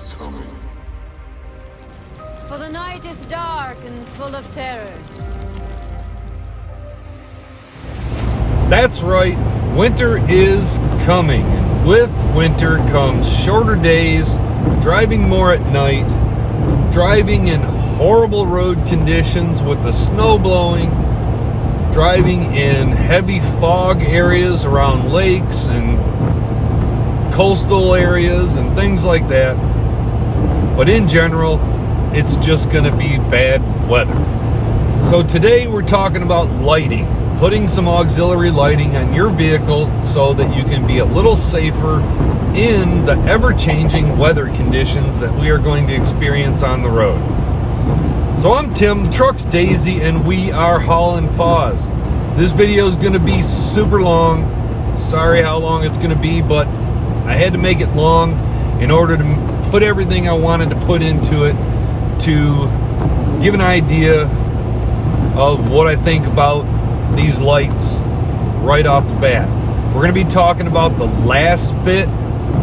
is coming. For the night is dark and full of terrors. That's right, winter is coming. And with winter comes shorter days, driving more at night, driving in horrible road conditions with the snow blowing, driving in heavy fog areas around lakes and coastal areas and things like that. But in general, it's just going to be bad weather. So today we're talking about lighting, putting some auxiliary lighting on your vehicle so that you can be a little safer in the ever-changing weather conditions that we are going to experience on the road. So I'm Tim, the truck's Daisy, and we are hauling paws. This video is going to be super long. Sorry how long it's going to be, but I had to make it long in order to put everything I wanted to put into it to give an idea of what I think about these lights right off the bat. We're going to be talking about the Lasfit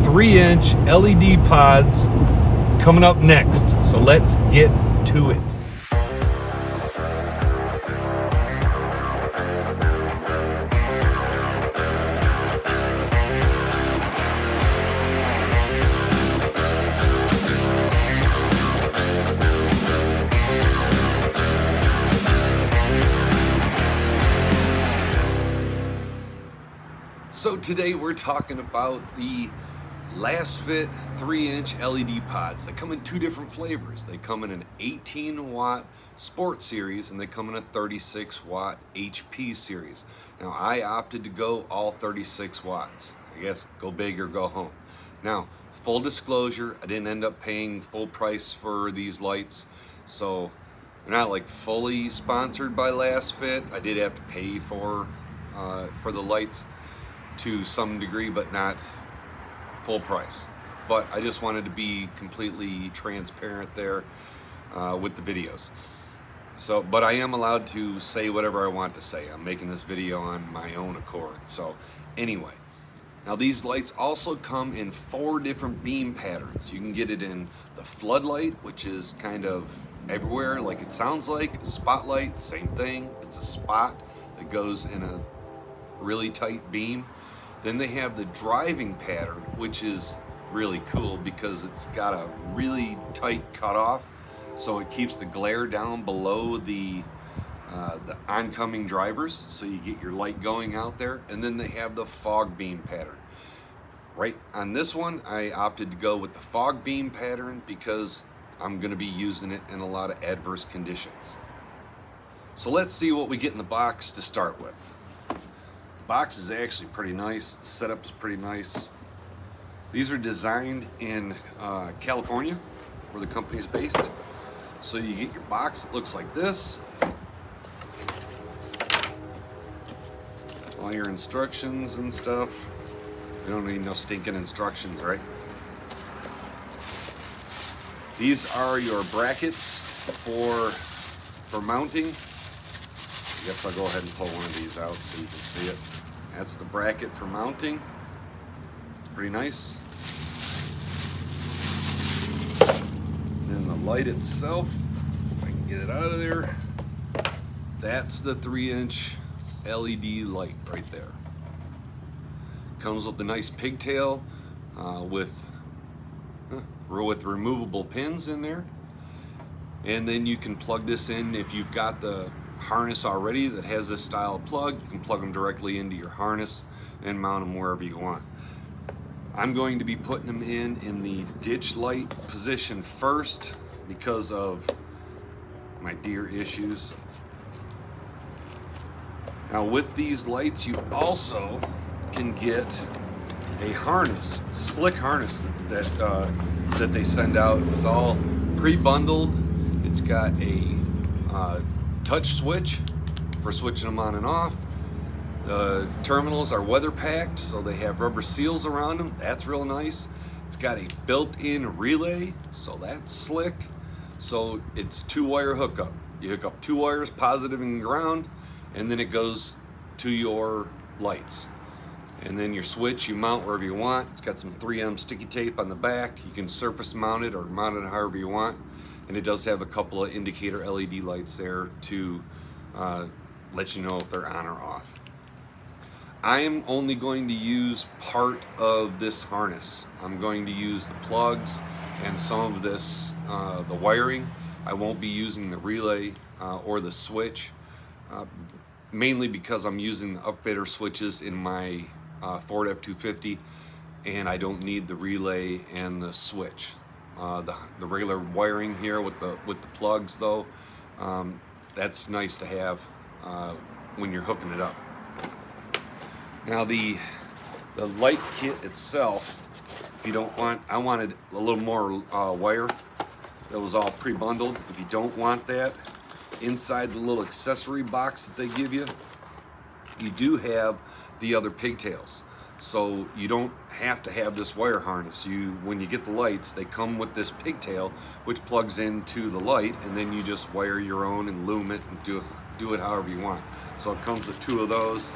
3-inch LED pods coming up next. So let's get to it. So today we're talking about the Lasfit 3-inch LED pods. They come in two different flavors. They come in an 18-watt Sport Series and they come in a 36-watt HP Series. Now I opted to go all 36 watts. I guess go big or go home. Now, full disclosure, I didn't end up paying full price for these lights. So they're not like fully sponsored by Lasfit. I did have to pay for the lights to some degree, but not full price. But I just wanted to be completely transparent there with the videos. So, but I am allowed to say whatever I want to say. I'm making this video on my own accord. So anyway, now these lights also come in 4 different beam patterns. You can get it in the floodlight, which is kind of everywhere, like it sounds like. Spotlight, same thing. It's a spot that goes in a really tight beam. Then they have the driving pattern, which is really cool because it's got a really tight cutoff, so it keeps the glare down below the oncoming drivers, so you get your light going out there. And then they have the fog beam pattern. Right on this one, I opted to go with the fog beam pattern because I'm going to be using it in a lot of adverse conditions. So let's see what we get in the box to start with. Box is actually pretty nice. The setup is pretty nice. These are designed in California, where the company is based. So you get your box. It looks like this. All your instructions and stuff. You don't need no stinking instructions, right? These are your brackets for mounting. I guess I'll go ahead and pull one of these out so you can see it. That's the bracket for mounting. It's pretty nice. And then the light itself, if I can get it out of there, that's the 3-inch LED light right there. Comes with a nice pigtail with removable pins in there. And then you can plug this in if you've got the harness already that has this style of plug. You can plug them directly into your harness and mount them wherever you want. I'm going to be putting them in the ditch light position first because of my deer issues. Now with these lights you also can get a harness, slick harness that they send out. It's all pre-bundled. It's got a touch switch for switching them on and off. The terminals are weather packed, so they have rubber seals around them. That's real nice. It's got a built-in relay, so that's slick. So it's 2-wire hookup. You hook up 2 wires, positive and ground, and then it goes to your lights. And then your switch you mount wherever you want. It's got some 3M sticky tape on the back. You can surface mount it or mount it however you want. And it does have a couple of indicator LED lights there to let you know if they're on or off. I am only going to use part of this harness. I'm going to use the plugs and some of this, the wiring. I won't be using the relay or the switch, mainly because I'm using the upfitter switches in my Ford F-250, and I don't need the relay and the switch. The regular wiring here with the plugs though, that's nice to have when you're hooking it up. Now the light kit itself, if you don't want, I wanted a little more wire. That was all pre-bundled. If you don't want that, inside the little accessory box that they give you, you do have the other pigtails. So you don't have to have this wire harness. When you get the lights, they come with this pigtail which plugs into the light, and then you just wire your own and loom it and do it however you want. So it comes with 2 of those,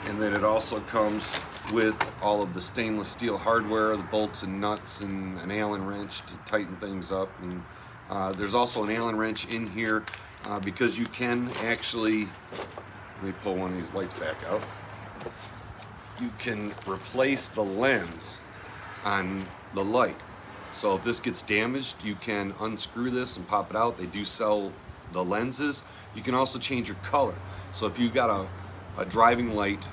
and then it also comes with all of the stainless steel hardware, the bolts and nuts, and an Allen wrench to tighten things up. And there's also an Allen wrench in here because you can actually, let me pull one of these lights back out. You can replace the lens on the light. So if this gets damaged, you can unscrew this and pop it out. They do sell the lenses. You can also change your color. So if you got a driving light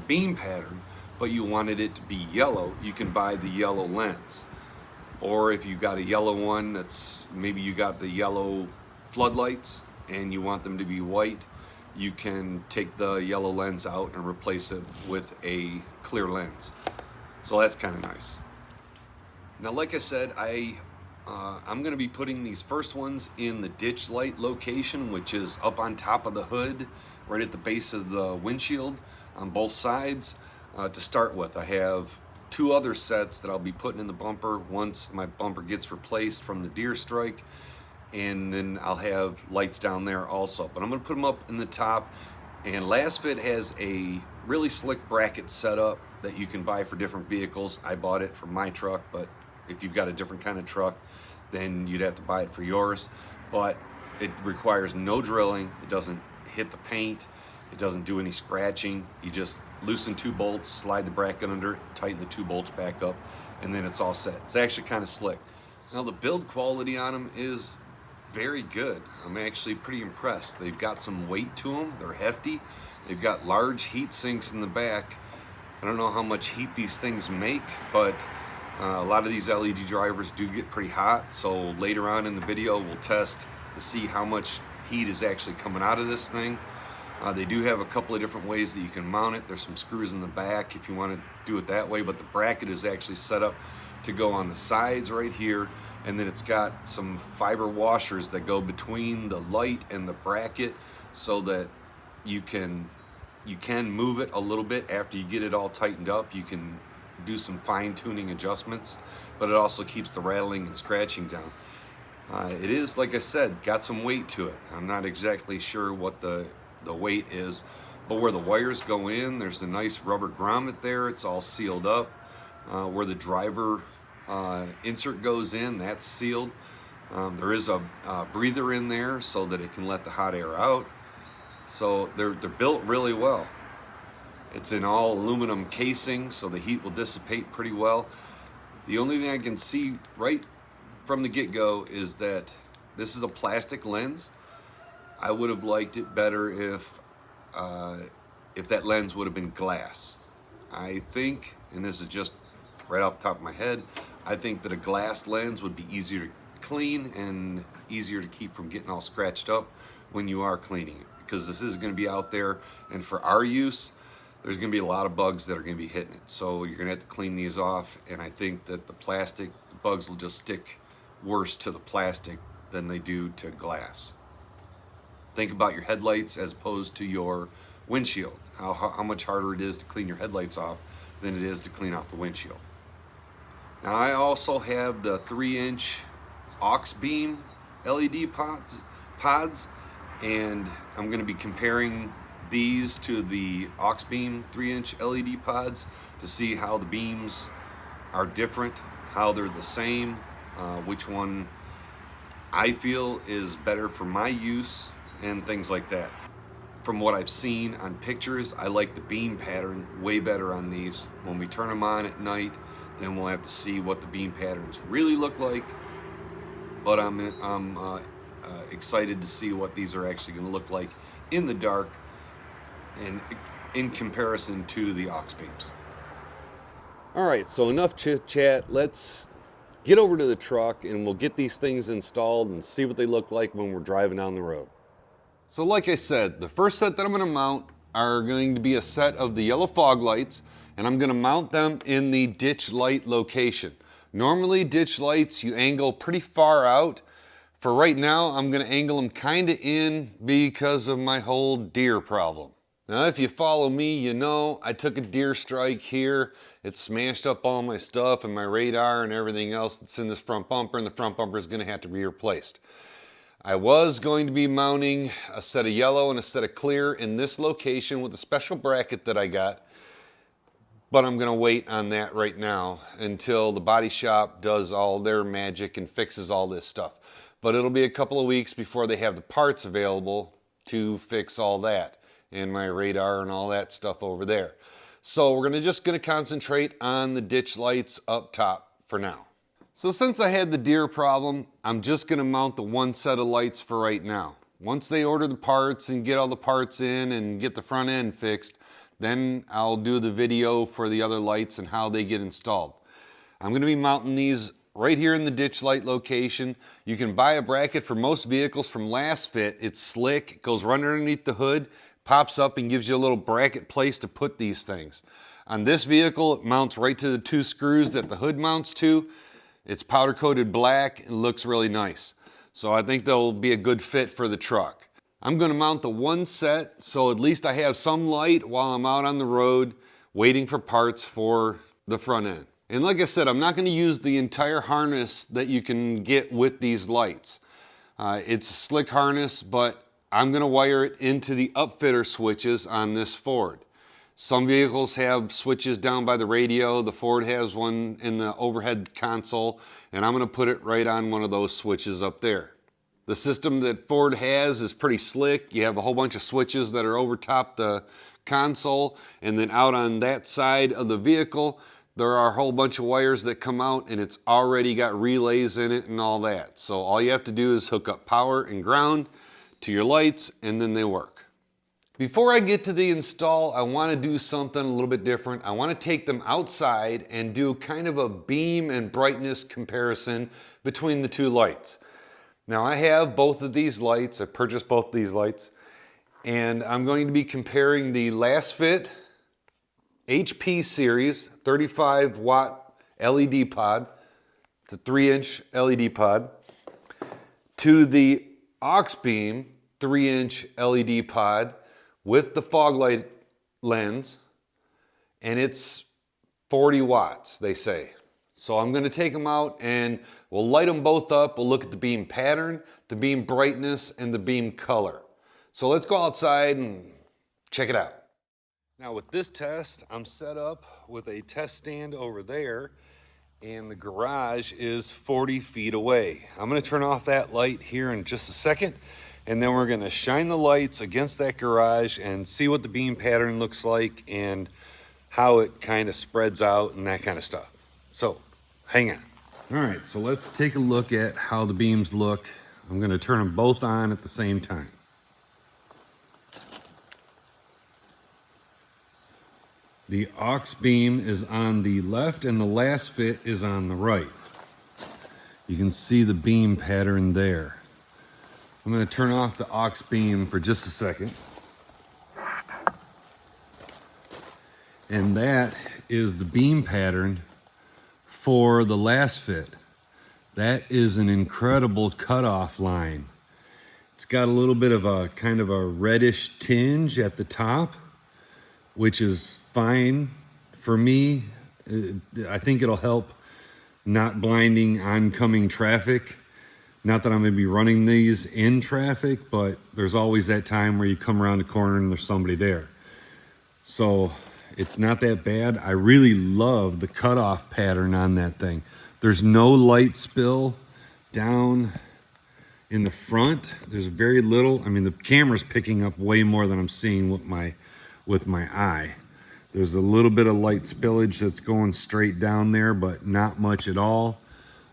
beam pattern, but you wanted it to be yellow, you can buy the yellow lens. Or if you got a yellow one, that's maybe you got the yellow floodlights and you want them to be white, you can take the yellow lens out and replace it with a clear lens. So that's kind of nice. Now, like I said, I'm going to be putting these first ones in the ditch light location, which is up on top of the hood, right at the base of the windshield on both sides. To start with, I have 2 other sets that I'll be putting in the bumper once my bumper gets replaced from the deer strike, and then I'll have lights down there also. But I'm going to put them up in the top, and Lasfit has a really slick bracket setup that you can buy for different vehicles. I bought it for my truck, but if you've got a different kind of truck, then you'd have to buy it for yours. But it requires no drilling. It doesn't hit the paint. It doesn't do any scratching. You just loosen 2 bolts, slide the bracket under it, tighten the 2 bolts back up, and then it's all set. It's actually kind of slick. Now the build quality on them is very good. I'm actually pretty impressed. They've got some weight to them. They're hefty. They've got large heat sinks in the back. I don't know how much heat these things make, but a lot of these LED drivers do get pretty hot. So later on in the video, we'll test to see how much heat is actually coming out of this thing. They do have a couple of different ways that you can mount it. There's some screws in the back if you want to do it that way, but the bracket is actually set up to go on the sides right here, and then it's got some fiber washers that go between the light and the bracket so that you can move it a little bit after you get it all tightened up. You can do some fine-tuning adjustments, but it also keeps the rattling and scratching down. It is, like I said, got some weight to it. I'm not exactly sure what the weight is, but where the wires go in, there's a nice rubber grommet there. It's all sealed up. Where the driver insert goes in, that's sealed. There is a breather in there so that it can let the hot air out. So they're built really well. It's in all aluminum casing, so the heat will dissipate pretty well. The only thing I can see right from the get-go is that this is a plastic lens. I would have liked it better if that lens would have been glass. I think, and this is just right off the top of my head, I think that a glass lens would be easier to clean and easier to keep from getting all scratched up when you are cleaning it, because this is going to be out there, and for our use, there's going to be a lot of bugs that are going to be hitting it. So you're going to have to clean these off, and I think that the bugs will just stick worse to the plastic than they do to glass. Think about your headlights as opposed to your windshield. How much harder it is to clean your headlights off than it is to clean off the windshield. Now I also have the 3-inch aux beam LED pods, and I'm going to be comparing these to the aux beam 3-inch LED pods to see how the beams are different, how they're the same, which one I feel is better for my use, and things like that. From what I've seen on pictures, I like the beam pattern way better on these. When we turn them on at night, then we'll have to see what the beam patterns really look like. But I'm excited to see what these are actually going to look like in the dark and in comparison to the aux beams. All right, so enough chit chat. Let's get over to the truck and we'll get these things installed and see what they look like when we're driving down the road. So like I said, the first set that I'm going to mount are going to be a set of the yellow fog lights, and I'm going to mount them in the ditch light location. Normally ditch lights you angle pretty far out. For right now, I'm going to angle them kind of in because of my whole deer problem. Now if you follow me, you know I took a deer strike here. It smashed up all my stuff and my radar and everything else that's in this front bumper, and the front bumper is going to have to be replaced. I was going to be mounting a set of yellow and a set of clear in this location with a special bracket that I got, but I'm going to wait on that right now until the body shop does all their magic and fixes all this stuff. But it'll be a couple of weeks before they have the parts available to fix all that and my radar and all that stuff over there. So we're just going to concentrate on the ditch lights up top for now. So since I had the deer problem, I'm just going to mount the one set of lights for right now. Once they order the parts and get all the parts in and get the front end fixed, then I'll do the video for the other lights and how they get installed. I'm going to be mounting these right here in the ditch light location. You can buy a bracket for most vehicles from Lasfit. It's slick, it goes right underneath the hood, pops up and gives you a little bracket place to put these things. On this vehicle, it mounts right to the two screws that the hood mounts to. It's powder coated black and looks really nice. So I think they'll be a good fit for the truck. I'm going to mount the one set so at least I have some light while I'm out on the road waiting for parts for the front end. And like I said, I'm not going to use the entire harness that you can get with these lights. It's a slick harness, but I'm going to wire it into the upfitter switches on this Ford. Some vehicles have switches down by the radio. The Ford has one in the overhead console, and I'm going to put it right on one of those switches up there. The system that Ford has is pretty slick. You have a whole bunch of switches that are over top the console, and then out on that side of the vehicle, there are a whole bunch of wires that come out, and it's already got relays in it and all that. So all you have to do is hook up power and ground to your lights, and then they work. Before I get to the install, I want to do something a little bit different. I want to take them outside and do kind of a beam and brightness comparison between the two lights. Now I have both of these lights. I purchased both of these lights, and I'm going to be comparing the Lasfit HP series 35 watt LED pod, the 3-inch LED pod, to the aux beam 3-inch LED pod with the fog light lens, and it's 40 watts, they say. So I'm going to take them out and we'll light them both up. We'll look at the beam pattern, the beam brightness, and the beam color. So let's go outside and check it out. Now with this test, I'm set up with a test stand over there, and the garage is 40 feet away. I'm going to turn off that light here in just a second, and then we're going to shine the lights against that garage and see what the beam pattern looks like and how it kind of spreads out and that kind of stuff. So hang on. All right, so let's take a look at how the beams look. I'm going to turn them both on at the same time. The aux beam is on the left and the Lasfit is on the right. You can see the beam pattern there. I'm going to turn off the aux beam for just a second. And that is the beam pattern for the Lasfit. That is an incredible cutoff line. It's got a little bit of a kind of a reddish tinge at the top, which is fine for me. I think it'll help not blinding oncoming traffic. Not that I'm gonna be running these in traffic, but there's always that time where you come around the corner and there's somebody there. So it's not that bad. I really love the cutoff pattern on that thing. There's no light spill down in the front. There's very little. I mean, the camera's picking up way more than I'm seeing with my eye. There's a little bit of light spillage that's going straight down there, but not much at all.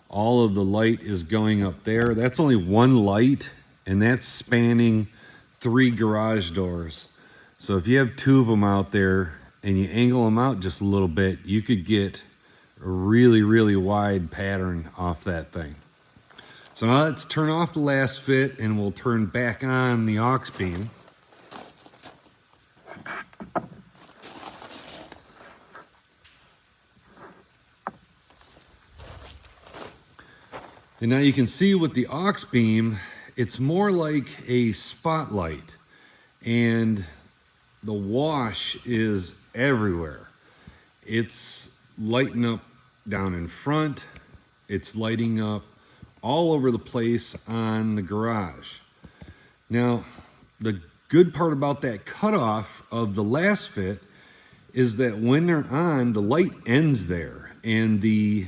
All of the light is going up there. That's only one light, and that's spanning 3 garage doors. So if you have 2 of them out there and you angle them out just a little bit, you could get a really, really wide pattern off that thing. So now let's turn off the Lasfit and we'll turn back on the aux beam. And now you can see with the aux beam, it's more like a spotlight, and the wash is everywhere. It's lighting up down in front. It's lighting up all over the place on the garage. Now, the good part about that cutoff of the Lasfit is that when they're on, the light ends there, and the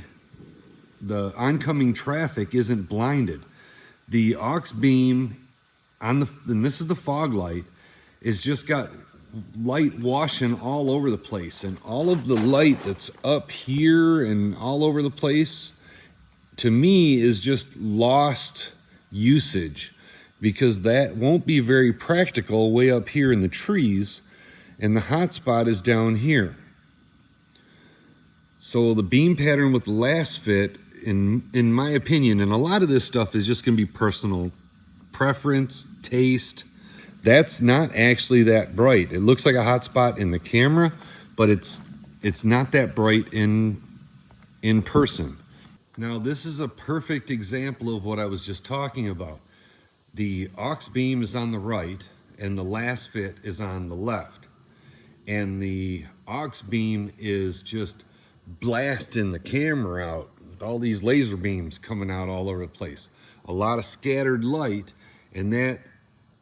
oncoming traffic isn't blinded. The aux beam on and this is the fog light, is just got light washing all over the place, and all of the light that's up here and all over the place, to me, is just lost usage, because that won't be very practical way up here in the trees, and the hot spot is down here. So the beam pattern with the Lasfit, in my opinion, and a lot of this stuff is just gonna be personal preference, taste. That's not actually that bright. It looks like a hot spot in the camera, but it's not that bright in person. Now this is a perfect example of what I was just talking about. The aux beam is on the right and the Lasfit is on the left. And the aux beam is just blasting the camera out with all these laser beams coming out all over the place. A lot of scattered light, and that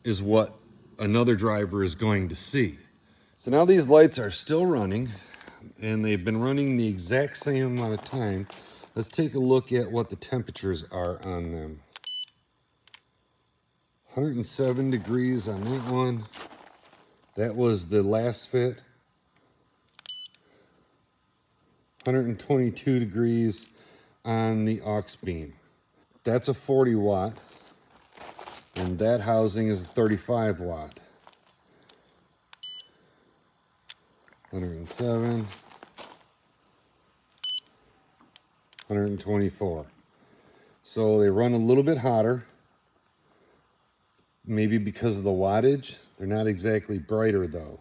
is what another driver is going to see. So now these lights are still running, and they've been running the exact same amount of time. Let's take a look at what the temperatures are on them. 107 degrees on that one. That was the Lasfit. 122 degrees on the aux beam. That's a 40 watt, and that housing is a 35 watt. 107, 124. So they run a little bit hotter, maybe because of the wattage. They're not exactly brighter though,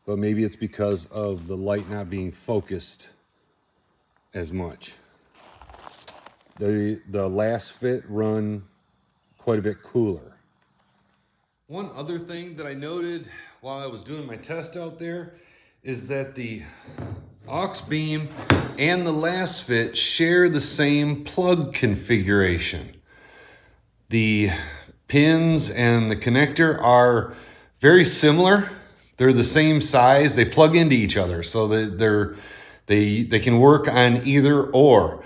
but maybe it's because of the light not being focused as much. The Lasfit run quite a bit cooler. One other thing that I noted while I was doing my test out there is that the aux beam and the Lasfit share the same plug configuration. The pins and the connector are very similar. They're the same size. They plug into each other, so that they can work on either or.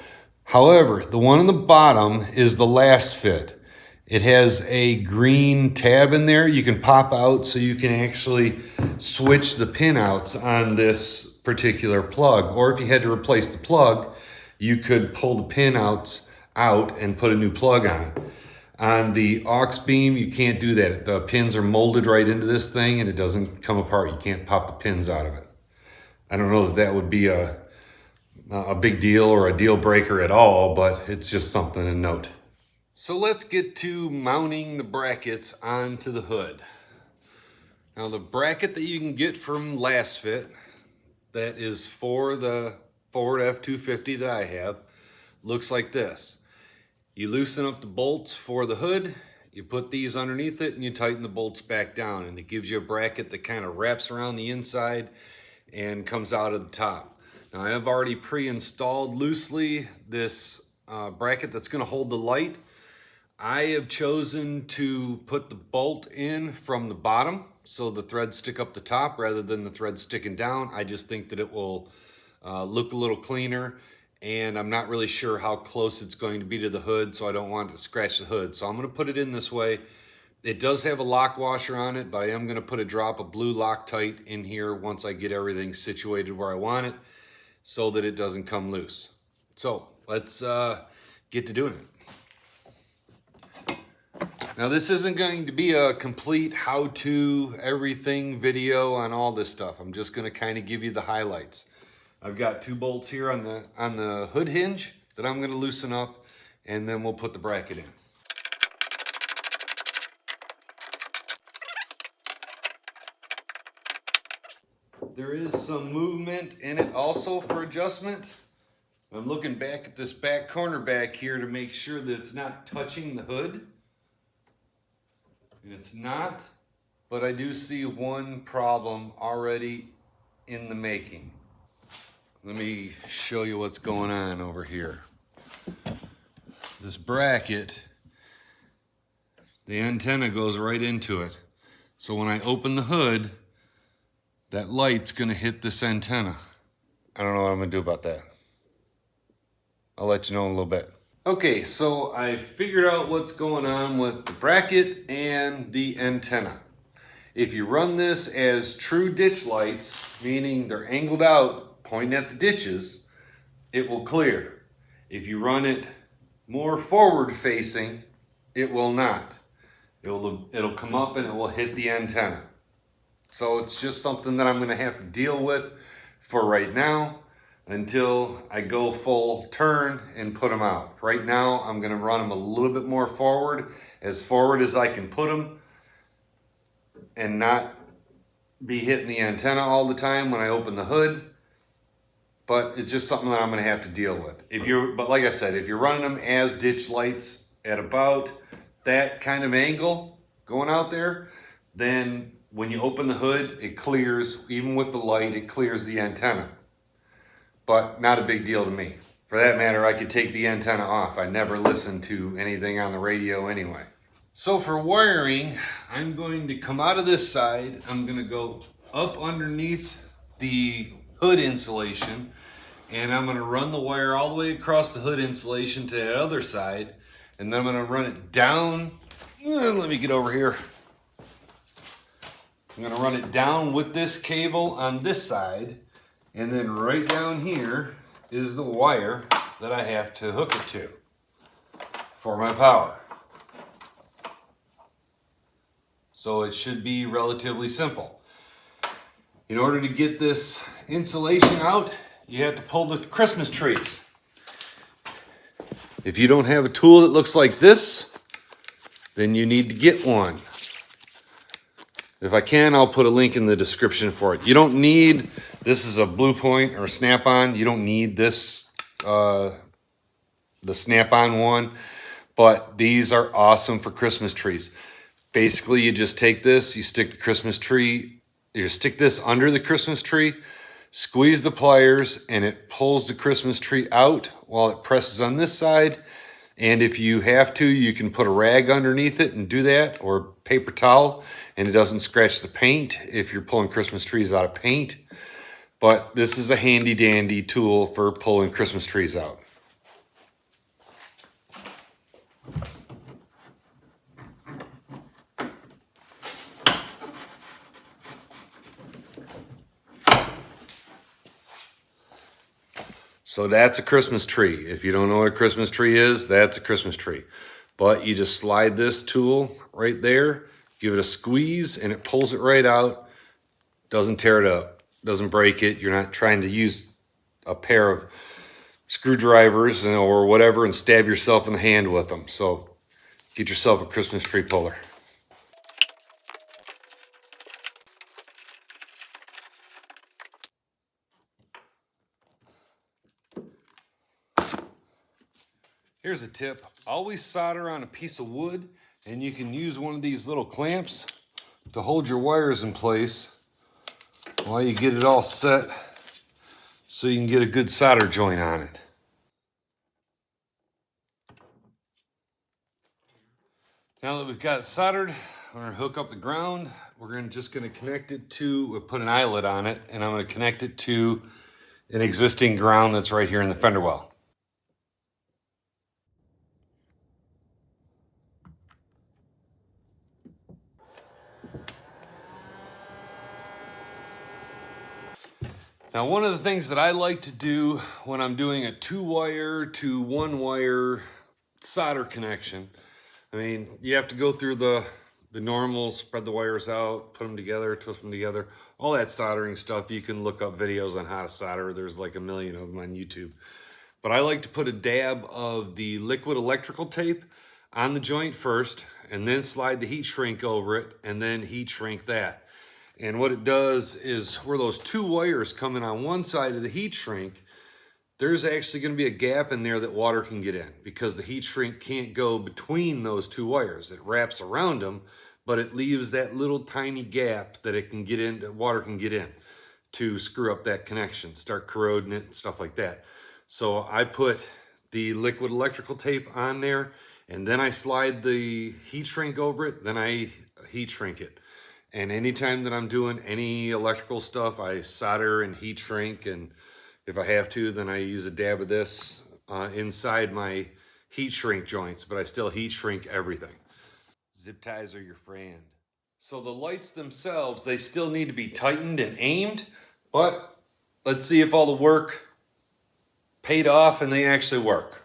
However, the one on the bottom is the Lasfit. It has a green tab in there you can pop out, so you can actually switch the pin outs on this particular plug. Or if you had to replace the plug, you could pull the pin outs out and put a new plug on it. On the aux beam, you can't do that. The pins are molded right into this thing and it doesn't come apart. You can't pop the pins out of it. I don't know that that would be a big deal or a deal breaker at all, but it's just something to note. So let's get to mounting the brackets onto the hood. Now the bracket that you can get from Lasfit, that is for the Ford F-250 that I have, looks like this. You loosen up the bolts for the hood, you put these underneath it, and you tighten the bolts back down, and it gives you a bracket that kind of wraps around the inside and comes out of the top. Now I have already pre-installed loosely this bracket that's going to hold the light. I have chosen to put the bolt in from the bottom so the threads stick up the top rather than the threads sticking down. I just think that it will look a little cleaner, and I'm not really sure how close it's going to be to the hood, so I don't want to scratch the hood. So I'm going to put it in this way. It does have a lock washer on it, but I am going to put a drop of blue Loctite in here once I get everything situated where I want it so that it doesn't come loose. So let's get to doing it. Now this isn't going to be a complete how-to everything video on all this stuff. I'm just going to kind of give you the highlights. I've got 2 bolts here on the hood hinge that I'm going to loosen up, and then we'll put the bracket in. There is some movement in it also for adjustment. I'm looking back at this back corner back here to make sure that it's not touching the hood. And it's not, but I do see one problem already in the making. Let me show you what's going on over here. This bracket, the antenna goes right into it. So when I open the hood, that light's gonna hit this antenna. I don't know what I'm gonna do about that. I'll let you know in a little bit. Okay, so I figured out what's going on with the bracket and the antenna. If you run this as true ditch lights, meaning they're angled out, pointing at the ditches, it will clear. If you run it more forward facing, it will not. It'll come up and it will hit the antenna. So it's just something that I'm gonna have to deal with for right now until I go full turn and put them out. Right now, I'm gonna run them a little bit more forward as I can put them, and not be hitting the antenna all the time when I open the hood. But it's just something that I'm gonna have to deal with. But like I said, if you're running them as ditch lights at about that kind of angle going out there, then when you open the hood, it clears, even with the light, it clears the antenna. But not a big deal to me. For that matter, I could take the antenna off. I never listen to anything on the radio anyway. So for wiring, I'm going to come out of this side. I'm gonna go up underneath the hood insulation, and I'm gonna run the wire all the way across the hood insulation to the other side, and then I'm gonna run it down. Let me get over here. I'm gonna run it down with this cable on this side, and then right down here is the wire that I have to hook it to for my power. So it should be relatively simple. In order to get this insulation out, you have to pull the Christmas trees. If you don't have a tool that looks like this, then you need to get one. If I can, I'll put a link in the description for it. You don't need, this is a Blue Point or Snap-on. You don't need this, the Snap-on one, but these are awesome for Christmas trees. Basically, you just take this, you stick the Christmas tree, you stick this under the Christmas tree, squeeze the pliers, and it pulls the Christmas tree out while it presses on this side. And if you have to, you can put a rag underneath it and do that, or paper towel, and it doesn't scratch the paint if you're pulling Christmas trees out of paint. But this is a handy dandy tool for pulling Christmas trees out. So that's a Christmas tree. If you don't know what a Christmas tree is, that's a Christmas tree. But you just slide this tool right there, give it a squeeze, and it pulls it right out. Doesn't tear it up, doesn't break it. You're not trying to use a pair of screwdrivers or whatever and stab yourself in the hand with them. So get yourself a Christmas tree puller. Here's a tip. Always solder on a piece of wood, and you can use one of these little clamps to hold your wires in place while you get it all set so you can get a good solder joint on it. Now that we've got it soldered, we're gonna hook up the ground. We're just gonna connect it to, we'll put an eyelet on it, and I'm gonna connect it to an existing ground that's right here in the fender well. Now, one of the things that I like to do when I'm doing a 2-wire to 1-wire solder connection, I mean, you have to go through the normal, spread the wires out, put them together, twist them together, all that soldering stuff. You can look up videos on how to solder. There's like a million of them on YouTube. But I like to put a dab of the liquid electrical tape on the joint first, and then slide the heat shrink over it, and then heat shrink that. And what it does is where those 2 wires come in on one side of the heat shrink, there's actually going to be a gap in there that water can get in, because the heat shrink can't go between those 2 wires. It wraps around them, but it leaves that little tiny gap that it can get in, that water can get in to screw up that connection, start corroding it and stuff like that. So I put the liquid electrical tape on there, and then I slide the heat shrink over it, then I heat shrink it. And anytime that I'm doing any electrical stuff, I solder and heat shrink, and if I have to, then I use a dab of this inside my heat shrink joints, but I still heat shrink everything. Zip ties are your friend. So the lights themselves, they still need to be tightened and aimed, but let's see if all the work paid off and they actually work.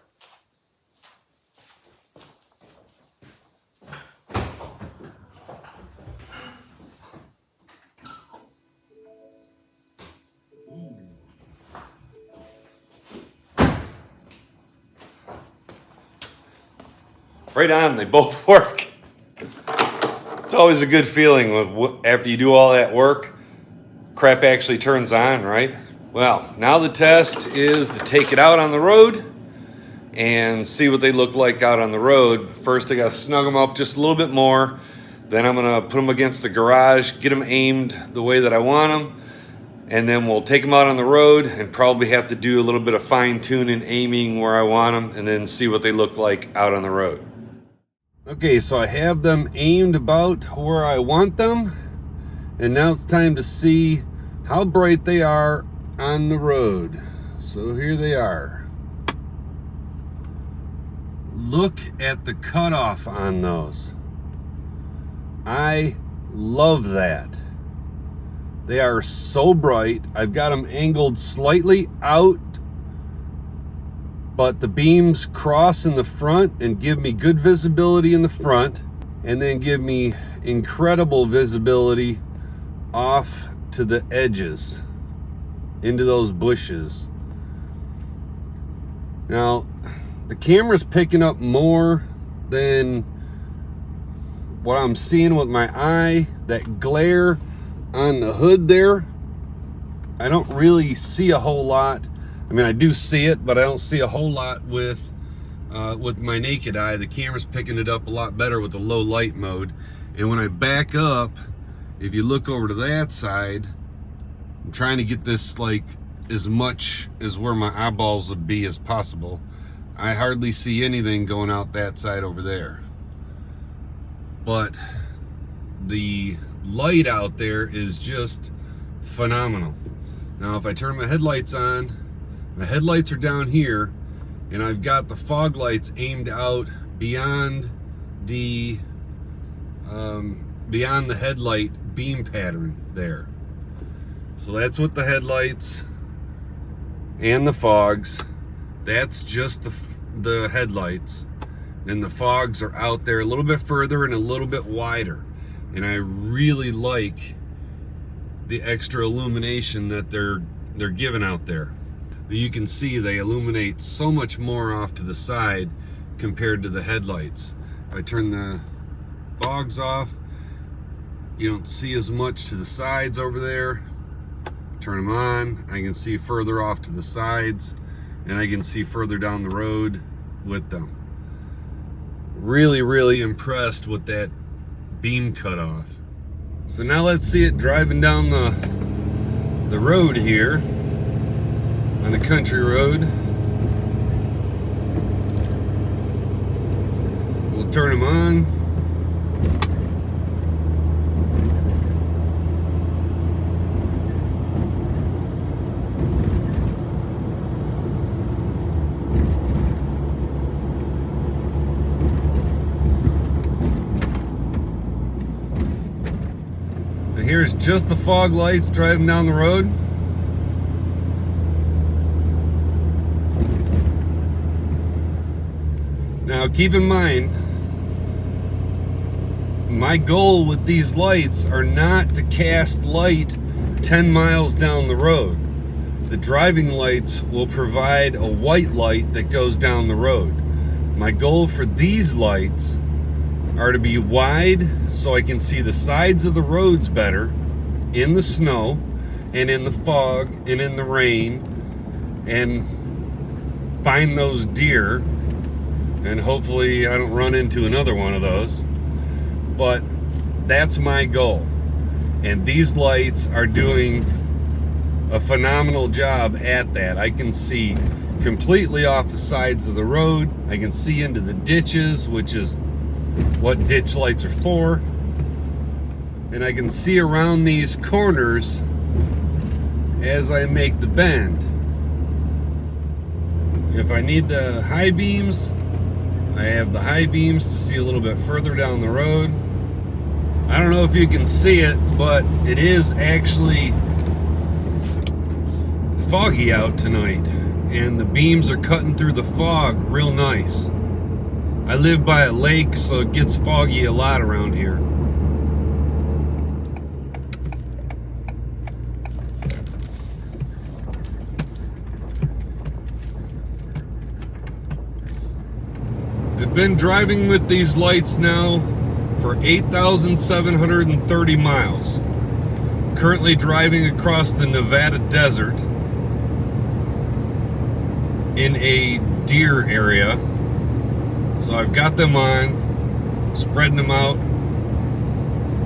Right on, they both work. It's always a good feeling after you do all that work, crap actually turns on, right? Well, now the test is to take it out on the road and see what they look like out on the road. First, I gotta snug them up just a little bit more. Then I'm gonna put them against the garage, get them aimed the way that I want them, and then we'll take them out on the road and probably have to do a little bit of fine tuning, aiming where I want them, and then see what they look like out on the road. Okay, so I have them aimed about where I want them, and now it's time to see how bright they are on the road. So here they are. Look at the cutoff on those. I love that. They are so bright. I've got them angled slightly out, but the beams cross in the front and give me good visibility in the front, and then give me incredible visibility off to the edges, into those bushes. Now, the camera's picking up more than what I'm seeing with my eye. That glare on the hood there, I don't really see a whole lot. I mean, I do see it, but I don't see a whole lot with my naked eye. The camera's picking it up a lot better with the low light mode. And when I back up, if you look over to that side, I'm trying to get this like as much as where my eyeballs would be as possible. I hardly see anything going out that side over there. But the light out there is just phenomenal. Now, if I turn my headlights on, my headlights are down here, and I've got the fog lights aimed out beyond the headlight beam pattern there. So that's with the headlights and the fogs. That's just the headlights. And the fogs are out there a little bit further and a little bit wider. And I really like the extra illumination that they're giving out there. You can see they illuminate so much more off to the side compared to the headlights. If I turn the fogs off, you don't see as much to the sides over there. Turn them on, I can see further off to the sides, and I can see further down the road with them. Really, really impressed with that beam cutoff. So now let's see it driving down the road here, on the country road. We'll turn them on. here's just the fog lights driving down the road. Now keep in mind, my goal with these lights are not to cast light 10 miles down the road. The driving lights will provide a white light that goes down the road. My goal for these lights are to be wide so I can see the sides of the roads better in the snow and in the fog and in the rain, and find those deer, and hopefully I don't run into another one of those. But that's my goal, and these lights are doing a phenomenal job at that. I can see completely off the sides of the road. I can see into the ditches, which is what ditch lights are for, and I can see around these corners as I make the bend. If I need the high beams, I have the high beams to see a little bit further down the road. I don't know if you can see it, but it is actually foggy out tonight, and the beams are cutting through the fog real nice. I live by a lake, so it gets foggy a lot around here. I've been driving with these lights now for 8,730 miles. Currently driving across the Nevada desert in a deer area. So I've got them on, spreading them out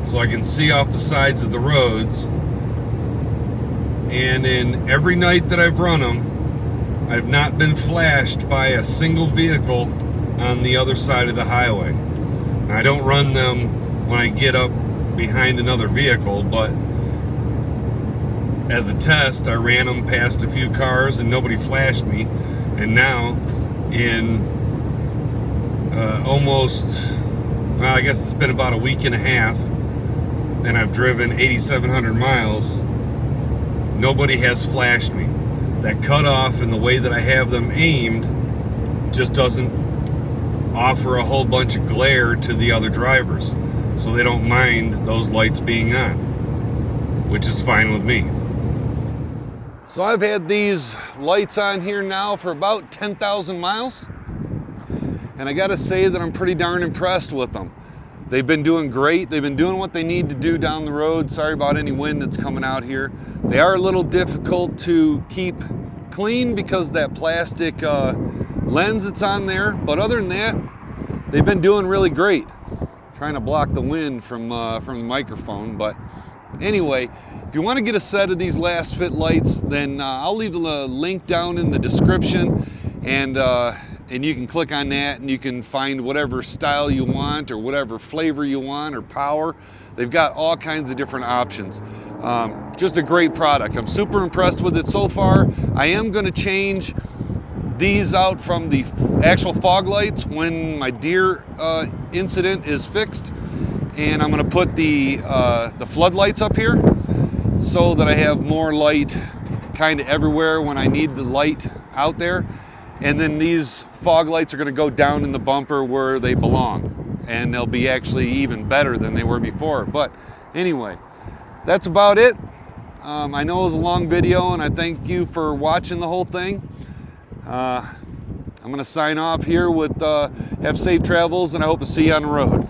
so I can see off the sides of the roads. And in every night that I've run them, I've not been flashed by a single vehicle on the other side of the highway. I don't run them when I get up behind another vehicle, but as a test, I ran them past a few cars and nobody flashed me. And now, in almost, well, I guess it's been about a week and a half, and I've driven 8,700 miles, nobody has flashed me. That cutoff and the way that I have them aimed just doesn't offer a whole bunch of glare to the other drivers, so they don't mind those lights being on, which is fine with me. So I've had these lights on here now for about 10,000 miles, and I gotta say that I'm pretty darn impressed with them. They've been doing great. They've been doing what they need to do down the road. Sorry about any wind that's coming out here. They are a little difficult to keep clean because of that plastic lens that's on there, but other than that, they've been doing really great. Trying to block the wind from the microphone, but anyway, if you want to get a set of these Lasfit lights, then I'll leave the link down in the description, and you can click on that and you can find whatever style you want or whatever flavor you want or power. They've got all kinds of different options. Just a great product. I'm super impressed with it so far. I am going to change these out from the actual fog lights when my deer incident is fixed, and I'm going to put the floodlights up here so that I have more light kind of everywhere when I need the light out there. And then these fog lights are going to go down in the bumper where they belong, and they'll be actually even better than they were before. But anyway, that's about it. I know it was a long video, and I thank you for watching the whole thing. I'm going to sign off here with have safe travels, and I hope to see you on the road.